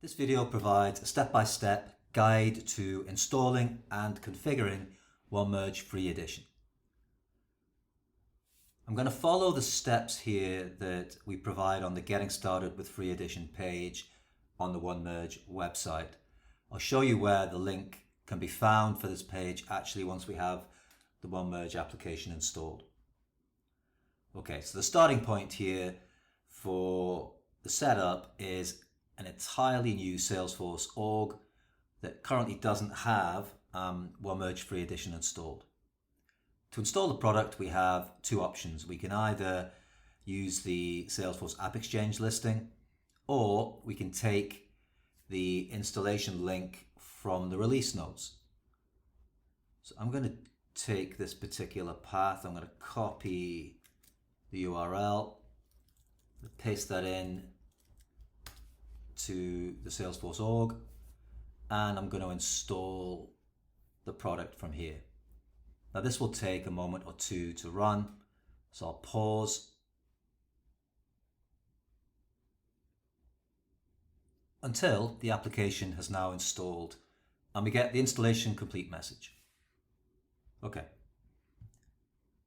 This video provides a step-by-step guide to installing and configuring OneMerge Free Edition. I'm going to follow the steps here that we provide on the Getting Started with Free Edition page on the OneMerge website. I'll show you where the link can be found for this page actually once we have the OneMerge application installed. Okay, so the starting point here for the setup is an entirely new Salesforce org that currently doesn't have OneMerge Free Edition installed. To install the product, we have two options. We can either use the Salesforce App Exchange listing, or we can take the installation link from the release notes. So I'm going to take this particular path. I'm going to copy the URL, paste that in to the Salesforce org, and I'm going to install the product from here. Now this will take a moment or two to run, so I'll pause until the application has now installed and we get the installation complete message. Okay.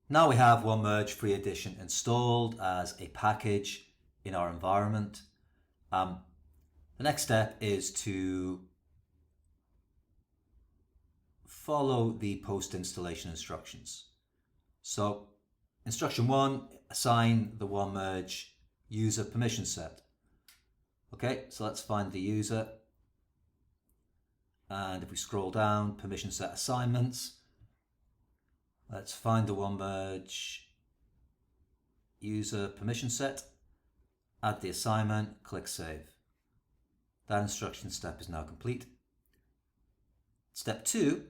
Now we have OneMerge Free Edition installed as a package in our environment. The next step is to follow the post-installation instructions. So instruction 1, assign the OneMerge user permission set. Okay, so let's find the user. And if we scroll down, permission set assignments, let's find the OneMerge user permission set, add the assignment, click save. That instruction step is now complete. Step 2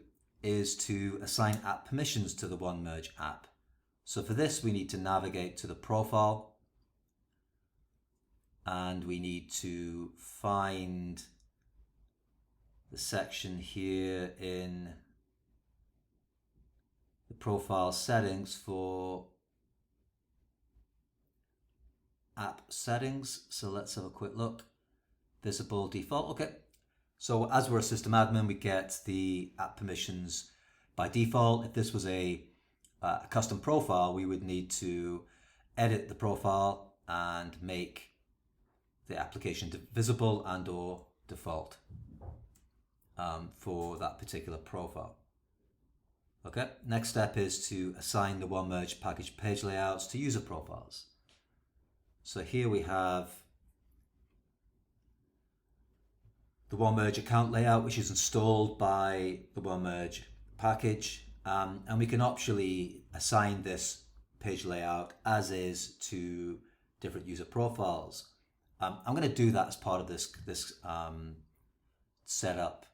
is to assign app permissions to the OneMerge app. So for this, we need to navigate to the profile and we need to find the section here in the profile settings for app settings. So let's have a quick look. Visible default. Okay. So as we're a system admin, we get the app permissions by default. If this was a custom profile, we would need to edit the profile and make the application visible and or default for that particular profile. Okay. Next step is to assign the OneMerge package page layouts to user profiles. So here we have the OneMerge account layout, which is installed by the OneMerge package. And we can optionally assign this page layout as is to different user profiles. I'm going to do that as part of this setup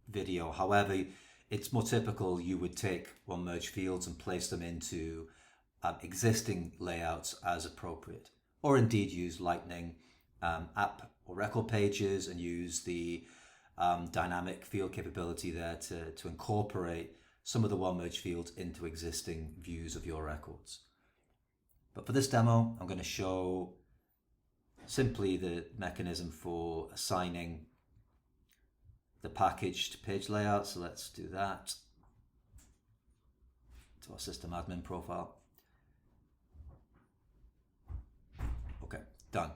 video. However, it's more typical you would take OneMerge fields and place them into existing layouts as appropriate, or indeed use Lightning app or record pages and use the dynamic field capability there to incorporate some of the OneMerge fields into existing views of your records. But for this demo, I'm going to show simply the mechanism for assigning the packaged page layout. So let's do that to our system admin profile. Okay, done.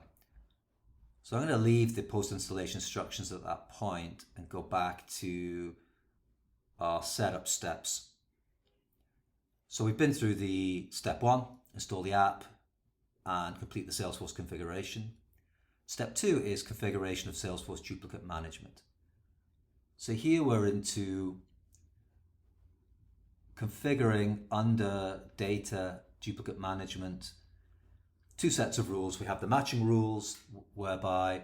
So I'm going to leave the post-installation instructions at that point and go back to our setup steps. So we've been through the step 1, install the app and complete the Salesforce configuration. Step 2 is configuration of Salesforce duplicate management. So here we're into configuring under data duplicate management two sets of rules. We have the matching rules, whereby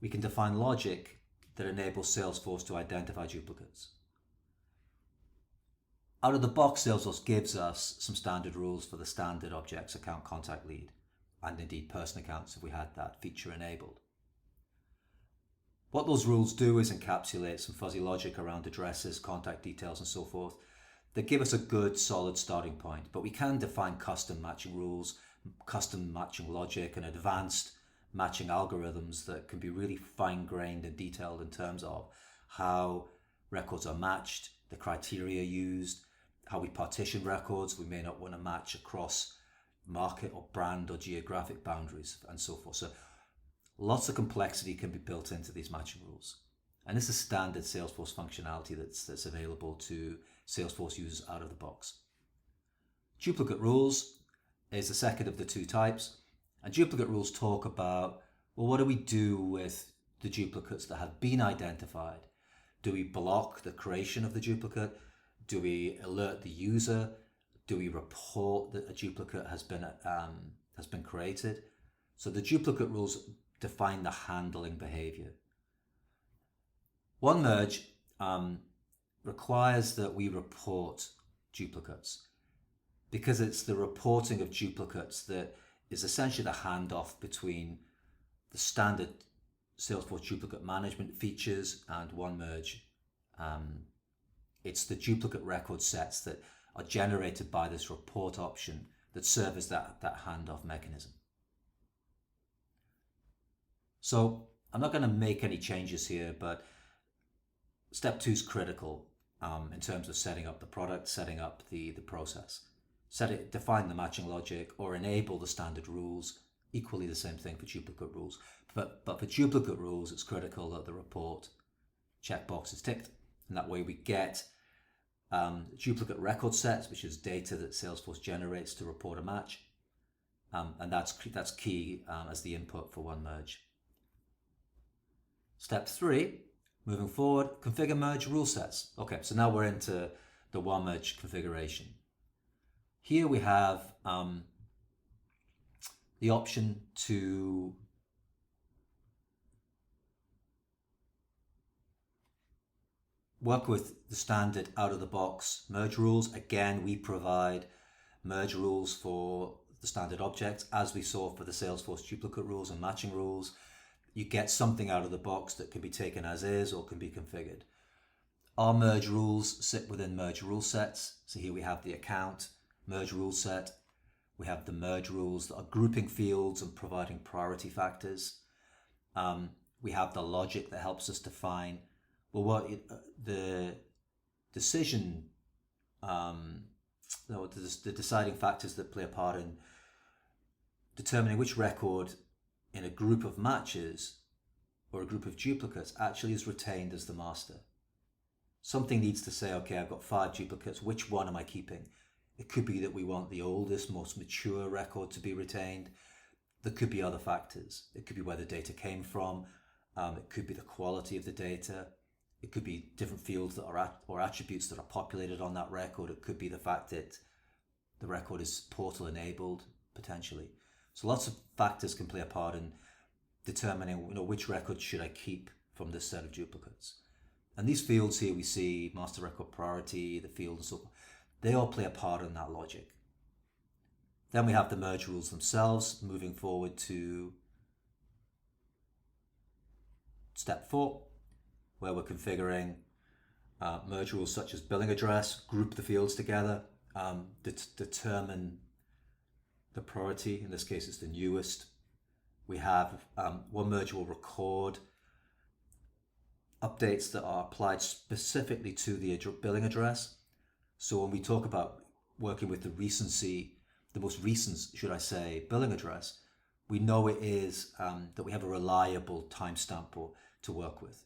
we can define logic that enables Salesforce to identify duplicates. Out of the box, Salesforce gives us some standard rules for the standard objects, account, contact, lead, and indeed person accounts if we had that feature enabled. What those rules do is encapsulate some fuzzy logic around addresses, contact details, and so forth that give us a good, solid starting point. But we can define custom matching rules, custom matching logic, and advanced matching algorithms that can be really fine-grained and detailed in terms of how records are matched, the criteria used, how we partition records. We may not want to match across market or brand or geographic boundaries and so forth. So lots of complexity can be built into these matching rules. And this is standard Salesforce functionality that's available to Salesforce users out of the box. Duplicate rules is the second of the two types. And duplicate rules talk about, well, what do we do with the duplicates that have been identified? Do we block the creation of the duplicate? Do we alert the user? Do we report that a duplicate has been created? So the duplicate rules define the handling behavior. OneMerge requires that we report duplicates because it's the reporting of duplicates that is essentially the handoff between the standard Salesforce duplicate management features and OneMerge. It's the duplicate record sets that are generated by this report option that serve as that handoff mechanism. So I'm not going to make any changes here, but step 2 is critical in terms of setting up the product, setting up the process. Define the matching logic or enable the standard rules. Equally the same thing for duplicate rules. But for duplicate rules, it's critical that the report checkbox is ticked. And that way we get duplicate record sets, which is data that Salesforce generates to report a match. And that's key as the input for OneMerge. Step 3, moving forward, configure merge rule sets. Okay, so now we're into the OneMerge configuration. Here we have the option to work with the standard out-of-the-box merge rules. Again, we provide merge rules for the standard objects, as we saw for the Salesforce duplicate rules and matching rules. You get something out of the box that can be taken as is or can be configured. Our merge rules sit within merge rule sets. So here we have the account merge rule set. We have the merge rules that are grouping fields and providing priority factors. We have the logic that helps us define the decision, the deciding factors that play a part in determining which record in a group of matches or a group of duplicates actually is retained as the master. Something needs to say, okay, I've got 5 duplicates, which one am I keeping? It could be that we want the oldest, most mature record to be retained. There could be other factors. It could be where the data came from. It could be the quality of the data. It could be different fields that are or attributes that are populated on that record. It could be the fact that the record is portal enabled, potentially. So lots of factors can play a part in determining which record should I keep from this set of duplicates. And these fields here we see, master record priority, the field and so forth, they all play a part in that logic. Then we have the merge rules themselves, moving forward to step 4, where we're configuring merge rules such as billing address, group the fields together, determine the priority. In this case, it's the newest. We have OneMerge will record updates that are applied specifically to the billing address. So when we talk about working with the most recent, should I say, billing address, we know it is that we have a reliable timestamp to work with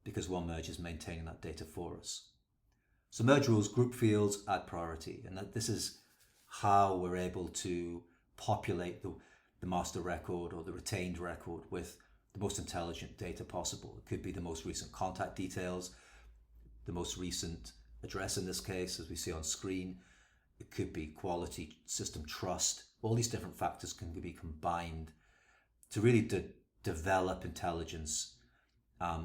because OneMerge is maintaining that data for us. So merge rules, group fields, add priority. And this is how we're able to populate the master record or the retained record with the most intelligent data possible. It could be the most recent contact details, the most recent address in this case, as we see on screen. It could be quality, system trust. All these different factors can be combined to really develop intelligence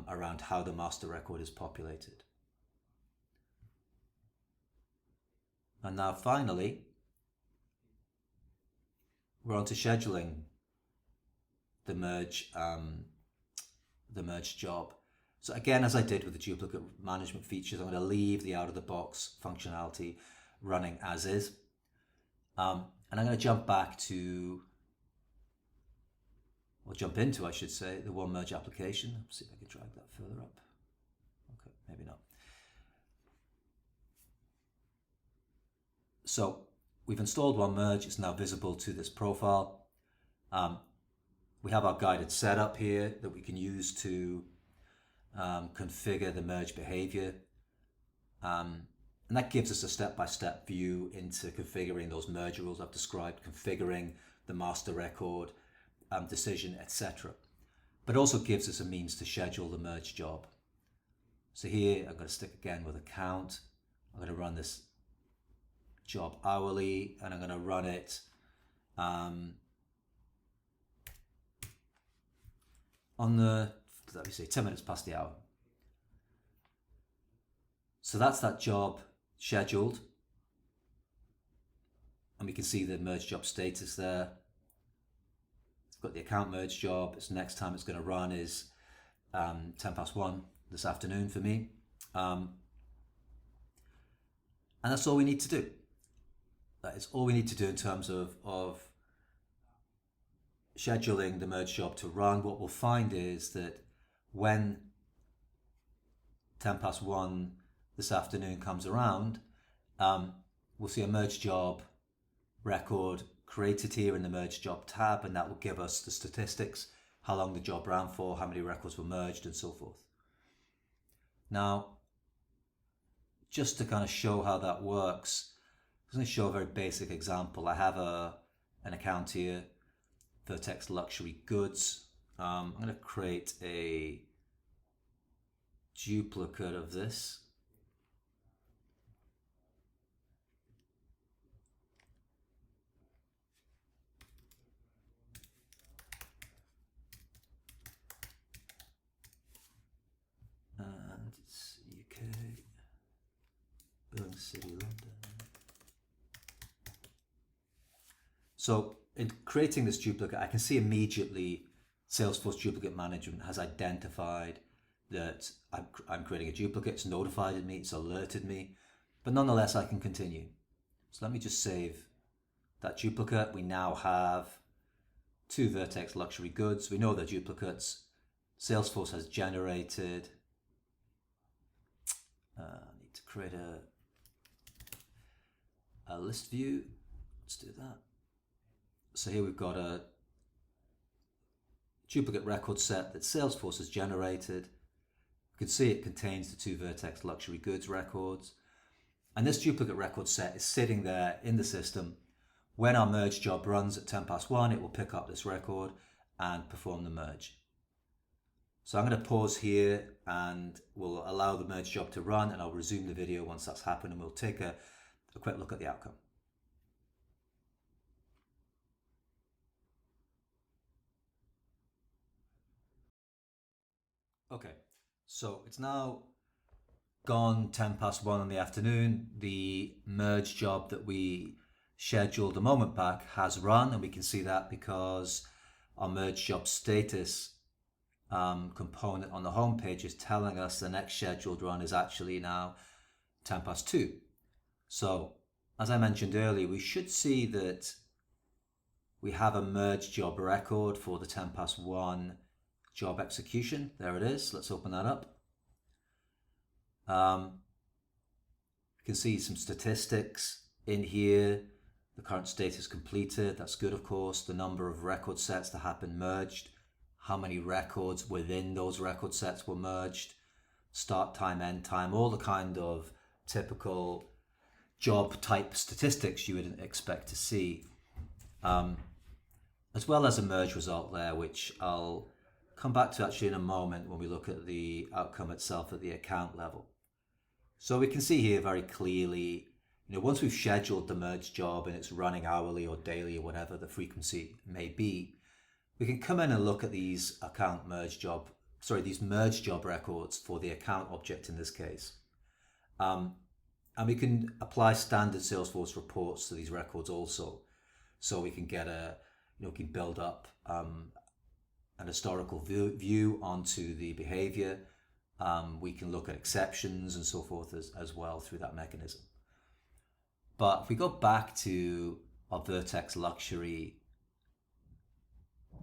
around how the master record is populated. And now finally, we're on to scheduling the merge job. So again, as I did with the duplicate management features, I'm going to leave the out-of-the-box functionality running as is. And I'm going to jump back to or jump into, I should say, the OneMerge application. Let's see if I can drag that further up. Okay, maybe not. So we've installed OneMerge. It's now visible to this profile. We have our guided setup here that we can use to configure the merge behavior. And that gives us a step-by-step view into configuring those merge rules I've described, configuring the master record, decision, etc. But also gives us a means to schedule the merge job. So here I'm going to stick again with a count. I'm going to run this job hourly, and I'm going to run it on the, let me say, 10 minutes past the hour. So that's that job scheduled. And we can see the merge job status there. It's got the account merge job. Its next time it's going to run is 1:10 this afternoon for me. And that's all we need to do. That is all we need to do in terms of scheduling the merge job to run. What we'll find is that when 1:10 this afternoon comes around, we'll see a merge job record created here in the merge job tab, and that will give us the statistics, how long the job ran for, how many records were merged, and so forth. Now, just to kind of show how that works, I'm going to show a very basic example. I have an account here, Vertex Luxury Goods. I'm going to create a duplicate of this. And it's UK, Birmingham City, London. So in creating this duplicate, I can see immediately Salesforce Duplicate Management has identified that I'm creating a duplicate. It's notified me, it's alerted me, but nonetheless I can continue. So let me just save that duplicate. We now have 2 Vertex Luxury Goods. We know they're duplicates. Salesforce has generated, I need to create a list view. Let's do that. So here we've got a duplicate record set that Salesforce has generated. You can see it contains the 2 Vertex Luxury Goods records. And this duplicate record set is sitting there in the system. When our merge job runs at 1:10, it will pick up this record and perform the merge. So I'm going to pause here and we'll allow the merge job to run, and I'll resume the video once that's happened, and we'll take a quick look at the outcome. Okay, so it's now gone 1:10 in the afternoon. The merge job that we scheduled a moment back has run, and we can see that because our merge job status component on the home page is telling us the next scheduled run is actually now 2:10. So as I mentioned earlier, we should see that we have a merge job record for the 1:10 job execution. There it is. Let's open that up. You can see some statistics in here. The current status completed. That's good, of course. The number of record sets that have been merged. How many records within those record sets were merged. Start time, end time. All the kind of typical job type statistics you would expect to see. As well as a merge result there, which I'll come back to actually in a moment when we look at the outcome itself at the account level. So we can see here very clearly, once we've scheduled the merge job and it's running hourly or daily or whatever the frequency may be, we can come in and look at these these merge job records for the account object in this case. And we can apply standard Salesforce reports to these records also. So we can get we can build up an historical view onto the behavior. We can look at exceptions and so forth as well through that mechanism. But if we go back to our Vertex Luxury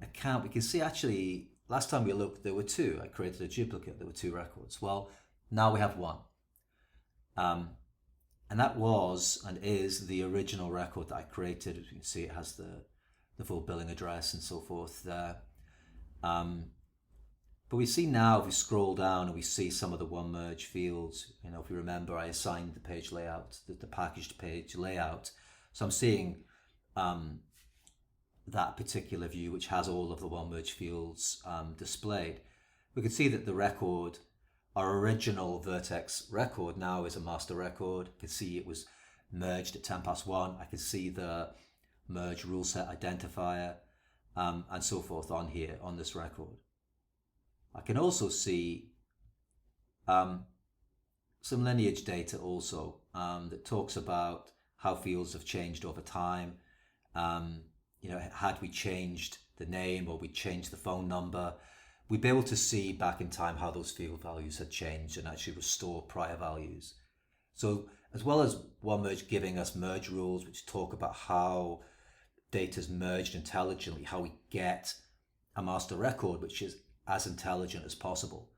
account, we can see actually last time we looked there were two. I created a duplicate. There were two records. Well, now we have one. And that was and is the original record that I created. As you can see, it has the full billing address and so forth there. But we see now, if we scroll down and we see some of the OneMerge fields, if you remember, I assigned the page layout, the packaged page layout. So I'm seeing that particular view, which has all of the OneMerge fields displayed. We can see that the record, our original Vertex record, now is a master record. You can see it was merged at 1:10. I can see the merge rule set identifier and so forth on here on this record. I can also see some lineage data also that talks about how fields have changed over time. Had we changed the name or we changed the phone number, we'd be able to see back in time how those field values had changed and actually restore prior values. So as well as OneMerge giving us merge rules, which talk about how data is merged intelligently, how we get a master record, which is as intelligent as possible.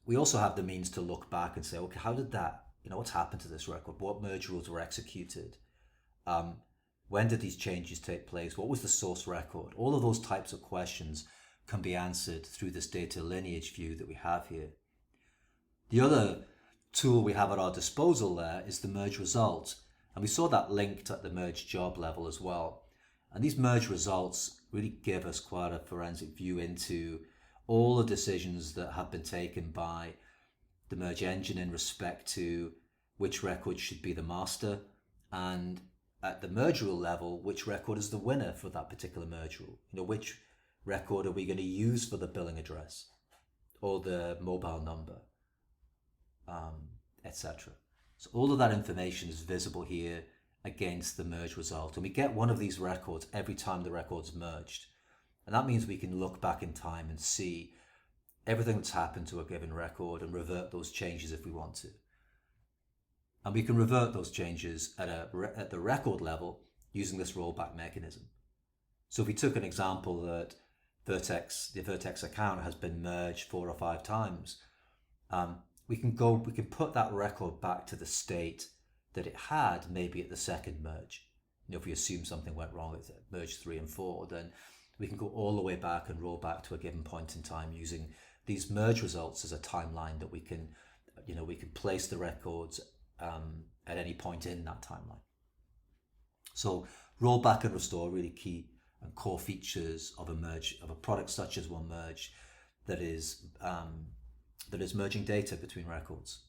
We also have the means to look back and say, okay, how did that, what's happened to this record? What merge rules were executed? When did these changes take place? What was the source record? All of those types of questions can be answered through this data lineage view that we have here. The other tool we have at our disposal there is the merge result. And we saw that linked at the merge job level as well. And these merge results really give us quite a forensic view into all the decisions that have been taken by the merge engine in respect to which record should be the master, and at the merge rule level, which record is the winner for that particular merge rule. Which record are we going to use for the billing address or the mobile number, etc. So all of that information is visible here against the merge result, and we get one of these records every time the record's merged. And that means we can look back in time and see everything that's happened to a given record and revert those changes if we want to. And we can revert those changes at the record level using this rollback mechanism. So if we took an example that the Vertex account has been merged 4 or 5 times, we can put that record back to the state that it had maybe at the second merge. If we assume something went wrong at merge 3 and 4, then we can go all the way back and roll back to a given point in time using these merge results as a timeline that we can place the records at any point in that timeline. So rollback and restore are really key and core features of a product such as OneMerge that is merging data between records.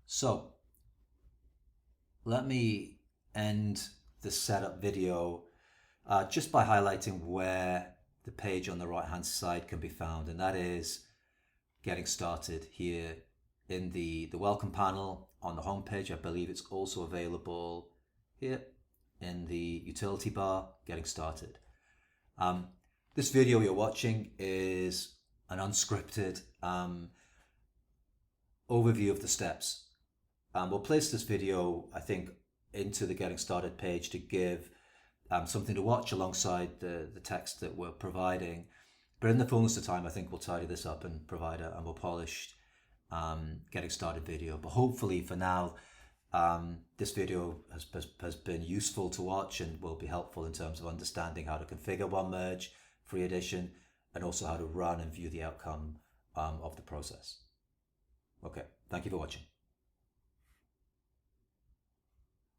So let me end the setup video just by highlighting where the page on the right hand side can be found, and that is getting started here in the welcome panel on the home page. I believe it's also available here in the utility bar, getting started. This video you're watching is an unscripted overview of the steps. We'll place this video, I think, into the getting started page to give something to watch alongside the text that we're providing. But in the fullness of time, I think we'll tidy this up and provide a more polished getting started video. But hopefully for now, this video has been useful to watch and will be helpful in terms of understanding how to configure OneMerge Free Edition and also how to run and view the outcome of the process. Okay, thank you for watching.